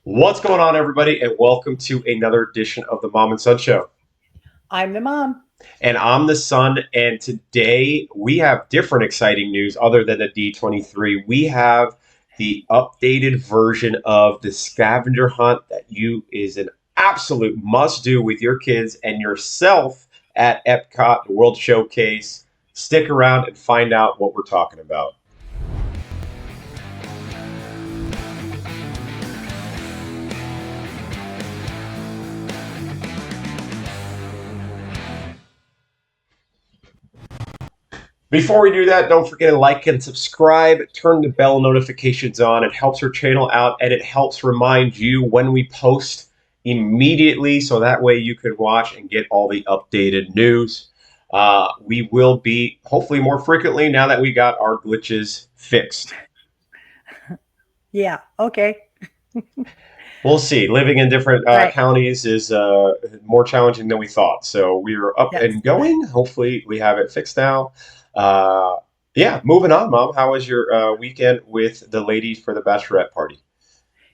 What's going on, everybody, and welcome to another edition of the Mom and Son Show. I'm the mom. And I'm the son, and today we have different exciting news other than the D23. We have the updated version of the scavenger hunt that you is an absolute must do with your kids and yourself at Epcot World Showcase. Stick around and find out what we're talking about. Before we do that, don't forget to like and subscribe. Turn the bell notifications on. It helps our channel out and it helps remind you when we post immediately so that way you can watch and get all the updated news. We will be hopefully more frequently now that we got our glitches fixed. Yeah. Okay. We'll see. Living in different Right. counties is more challenging than we thought. So we're up Yes. and going. Hopefully, we have it fixed now. Uh, yeah, moving on, Mom. How was your weekend with the ladies for the bachelorette party?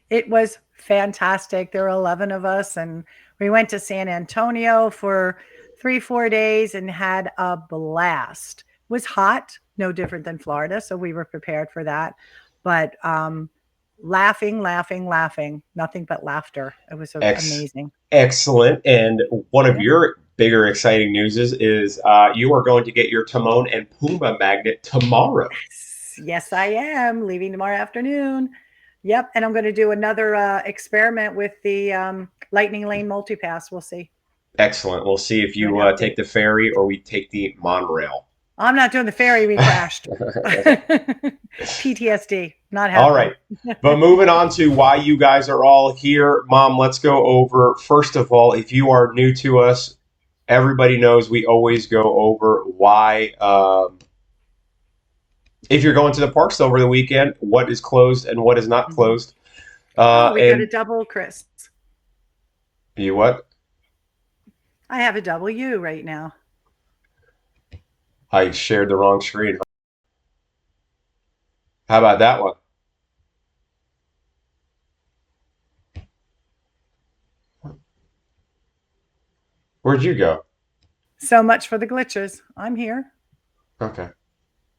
It was fantastic. There were 11 of us, and we went to San Antonio for 3, 4 days and had a blast. It was hot, no different than Florida. So we were prepared for that. But laughing, laughing, laughing, nothing but laughter. It was Ex- amazing. Excellent. And one of Yeah. your bigger exciting news is you are going to get your Timon and Pumbaa magnet tomorrow. Yes, I am leaving tomorrow afternoon. Yep. And I'm going to do another experiment with the Lightning Lane multipass. We'll see. Excellent. We'll see if Do an you take update. the ferry or we take the monorail. I'm not doing the ferry. We crashed. PTSD. Not All happening. right. But moving on to why you guys are all here, Mom, let's go over, first of all, if you are new to us, everybody knows we always go over why, if you're going to the parks over the weekend, what is closed and what is not Mhm. closed. Oh, we got a And double, Chris. you what? I have a W right now. I shared the wrong screen. How about that one? Where'd you go? So much for the glitches. I'm here. Okay.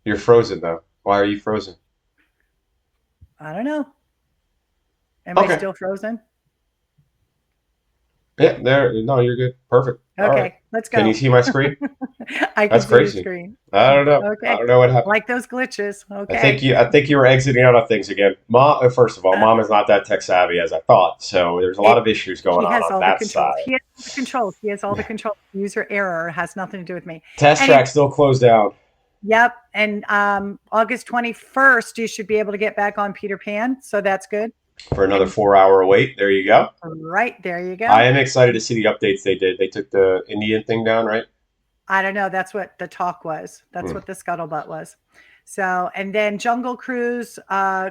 You're frozen, though. Why are you frozen? I don't know. Am I Okay. still frozen? Yeah, there. No, you're good. Perfect. All right. Okay, let's Can you go. see my screen? I can That's see your crazy. screen. I don't know. I Okay. don't know what happened. Like those glitches. I think Okay. you were exiting out of things again. Mom, first of all, Uh, Mom is not that tech savvy as I thought, so there's a lot it of issues going She has on all the that controls. side. She has all the controls. She has all the control. User error has nothing to do with me. Test And track still closed down yep. And August 21st, you should be able to get back on Peter Pan. So that's good. for another And 4 hour wait. There you go. right there you I go. am excited to see the updates they did. They took the Indian thing down, right? I don't know. That's what the talk was. That's Hmm. what the scuttlebutt was. So, and then Jungle Cruise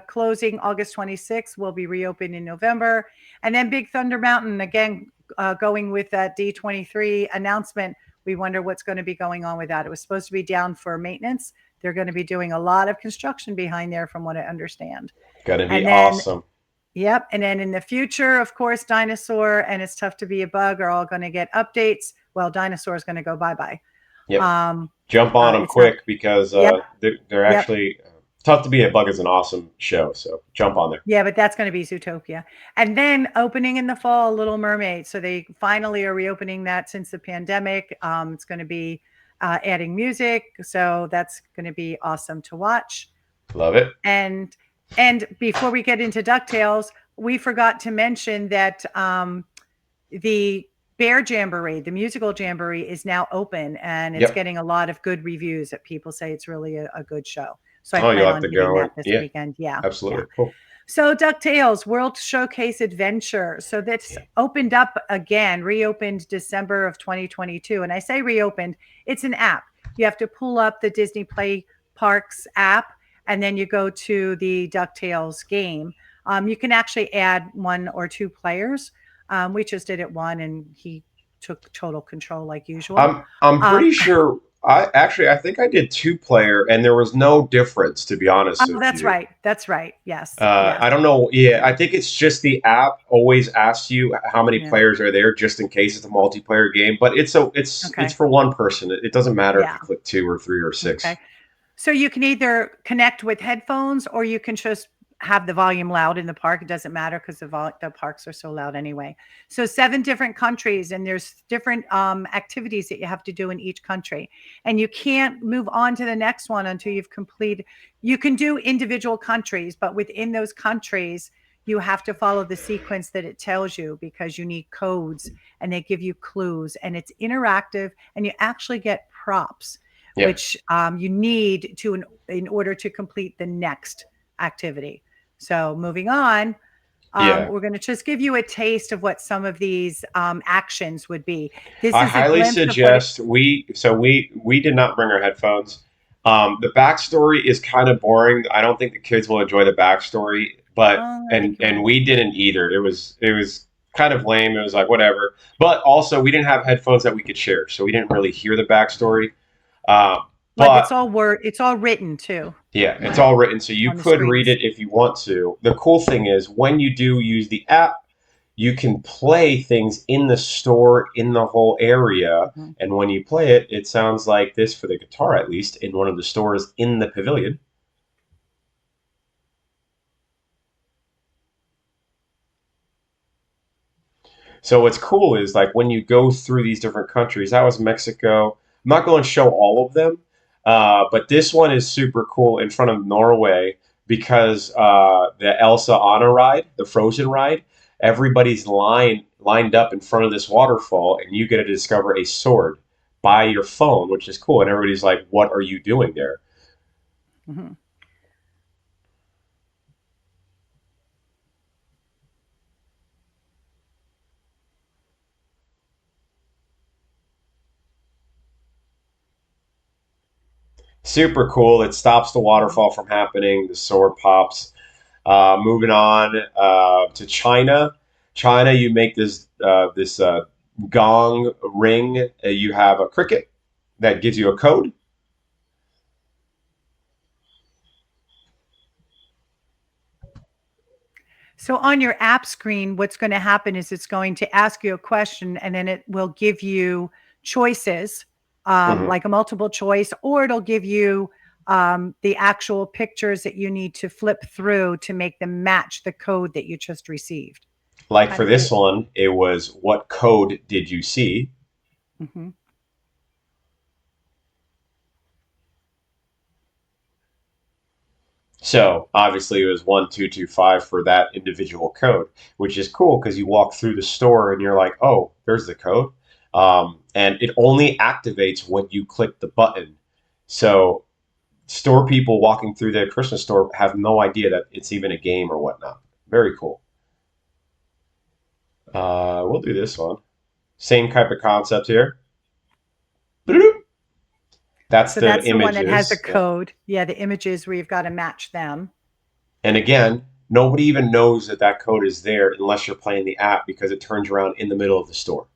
closing August 26th will be reopened in November. And then Big Thunder Mountain, again, going with that D23 announcement. We wonder what's going to be going on with that. It was supposed to be down for maintenance. They're going to be doing a lot of construction behind there, from what I understand. Gonna be And then, awesome. yep. And then in the future, of course, Dinosaur and It's Tough to Be a Bug are all going to get updates. Well, Dinosaur is going to go bye bye. Yep. Um, Jump on them it's not. quick because Yep. they're Yep. actually tough to be a bug is an awesome show. So jump on there. Yeah, but that's going to be Zootopia. And then opening in the fall, Little Mermaid. So they finally are reopening that since the pandemic. It's going to be adding music. So that's going to be awesome to watch. Love it. And before we get into DuckTales, we forgot to mention that the Bear Jamboree, the musical jamboree, is now open and it's Yep. getting a lot of good reviews that people say it's really a good show. So I Oh, you'll plan have on to hitting go that and this yeah, weekend. Yeah. Yeah. absolutely. Cool. So DuckTales World Showcase Adventure. So that's Yeah. opened up again, reopened December of 2022. And I say reopened, it's an app. You have to pull up the Disney Play Parks app and then you go to the DuckTales game. You can actually add 1 or 2 players. We just did it one and he took total control like usual. I'm Um, pretty sure I think I did two player, and there was no difference, to be honest Oh, with that's you. right. That's right. Yes. Yes. I don't know. Yeah, Yeah. I think it's just the app always asks you how many Yeah. players are there, just in case it's a multiplayer game. But it's Okay. for one person. It doesn't matter if Yeah. you click two or three or Okay. six. So you can either connect with headphones or you can just have the volume loud in the park. It doesn't matter because the parks are so loud anyway. So 7 different countries, and there's different activities that you have to do in each country, and you can't move on to the next one until you've completed. You can do individual countries, but within those countries, you have to follow the sequence that it tells you because you need codes and they give you clues, and it's interactive, and you actually get props Yeah, which you need to in order to complete the next activity. So moving on, yeah. we're going to just give you a taste of what some of these actions would be. This I is a highly glimpse of what it. suggest we did not bring our headphones. The backstory is kind of boring. I don't think the kids will enjoy the backstory, but Oh, I think you and will. we didn't either. It was kind of lame. It was like whatever. But also we didn't have headphones that we could share, so we didn't really hear the backstory. Uh, But it's but all word. It's all written too yeah, it's all written, so you on the could read screens. it if you want to. The cool thing is when you do use the app, you can play things in the store in the whole area. Mhm. And when you play it, it sounds like this for the guitar, at least, in one of the stores in the pavilion. So what's cool is like when you go through these different countries, that was Mexico. I'm not going to show all of them, but this one is super cool in front of Norway because the Elsa Anna ride, the Frozen ride, everybody's lined up in front of this waterfall, and you get to discover a sword by your phone, which is cool. And everybody's like, "What are you doing there?" Mhm. Super cool. It stops the Mhm. waterfall from happening. The sword pops. Moving on to China. China, you make this gong ring. You have a cricket that gives you a code. So on your app screen, what's going to happen is it's going to ask you a question and then it will give you choices, Mhm. like a multiple choice, or it'll give you the actual pictures that you need to flip through to make them match the code that you just received. Like Kind for of this cool. one, it was what code did you see? Hmm. So obviously it was 1225 for that individual code, which is cool because you walk through the store and you're like, oh, there's the code. And it only activates when you click the button. So store people walking through the Christmas store have no idea that it's even a game or whatnot. Very cool. We'll do this one. Same type of concept here. That's So the that's the one that has a images. Yeah. code. Yeah, the images where you've got to match them. And again, nobody even knows that that code is there unless you're playing the app because it turns around in the middle of the store.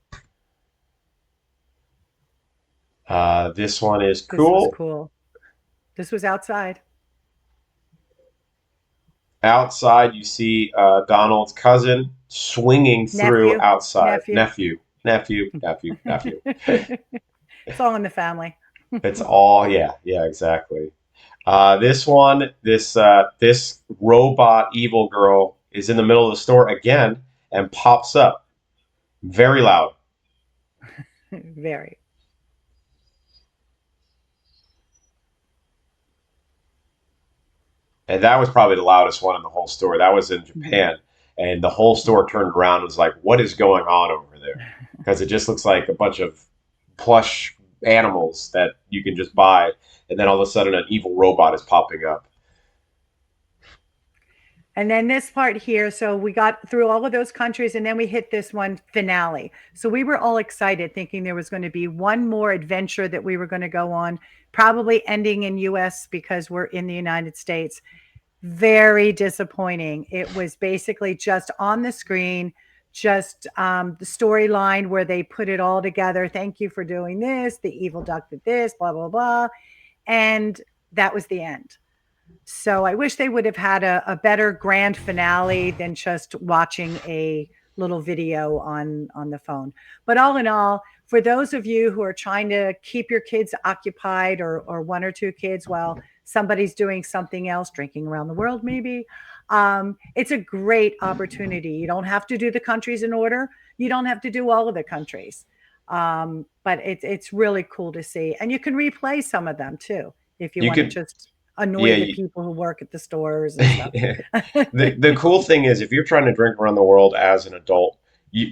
This one is This was cool. cool. This was outside. Outside, you see Donald's cousin swinging through Nephew, outside. nephew. Nephew, nephew, nephew, nephew. It's all in the family. It's all, yeah, yeah, exactly. This one, this robot evil girl is in the middle of the store again and pops up very loud. Very. And that was probably the loudest one in the whole store. That was in Mhm. Japan, and the whole store turned around and was like, "What is going on over there?" Because it just looks like a bunch of plush animals that you can just buy, and then all of a sudden an evil robot is popping up. And then this part here, so we got through all of those countries and then we hit this one finale. So we were all excited thinking there was going to be one more adventure that we were going to go on, probably ending in US because we're in the United States. Very disappointing. It was basically just on the screen just the storyline where they put it all together. Thank you for doing this. The evil duck did this, blah, blah, blah. And that was the end. So I wish they would have had a better grand finale than just watching a little video on the phone. But all in all, for those of you who are trying to keep your kids occupied, or one or two kids while somebody's doing something else, drinking around the world maybe, it's a great opportunity. You don't have to do the countries in order. You don't have to do all of the countries. But it's really cool to see. And you can replay some of them too if you You want to could, just annoy yeah. the people who work at the stores and stuff. The cool thing is, if you're trying to drink around the world as an adult,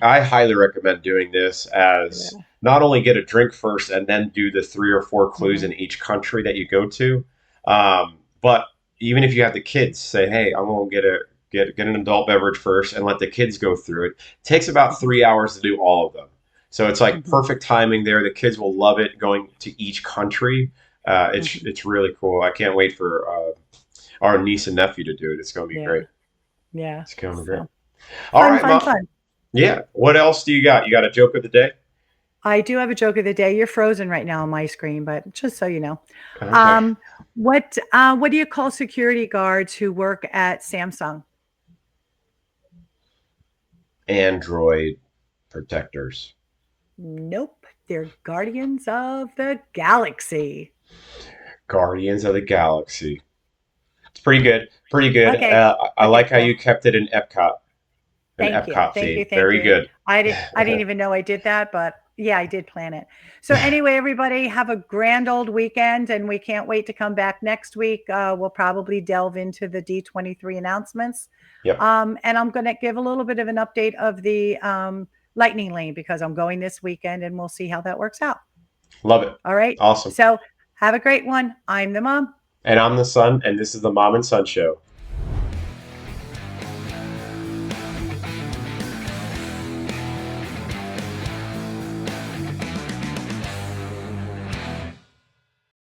I highly recommend doing this, as Yeah. not only get a drink first and then do the 3 or 4 clues Mhm. in each country that you go to, but even if you have the kids, say, hey, I'm gonna get an adult beverage first and let the kids go through it. It takes about Mhm. 3 hours to do all of them, so it's like Mhm. perfect timing there. The kids will love it going to each country. Mhm. It's really cool. I can't wait for our niece and nephew to do it. It's going to be Yeah. great. Yeah. It's going to be great. So All fun, right, fun, Mom. fun. Yeah. What else do you got? You got a joke of the day? I do have a joke of the day. You're frozen right now on my screen, but just so you know. Okay. Um, what do you call security guards who work at Samsung? Android protectors. Nope. They're guardians of the galaxy. Guardians of the Galaxy. It's pretty good. Pretty good. Okay. I Okay, like how cool. you kept it in Epcot, an Thank you. Epcot Thank you. theme. Thank Very you. good. I didn't even know I did that, but yeah, I did plan it. So anyway, everybody have a grand old weekend, and we can't wait to come back next week. We'll probably delve into the D23 announcements. Yep. And I'm going to give a little bit of an update of the lightning lane because I'm going this weekend and we'll see how that works out. Love it. All right. Awesome. So have a great one. I'm the mom. And I'm the son, and this is the Mom and Son Show.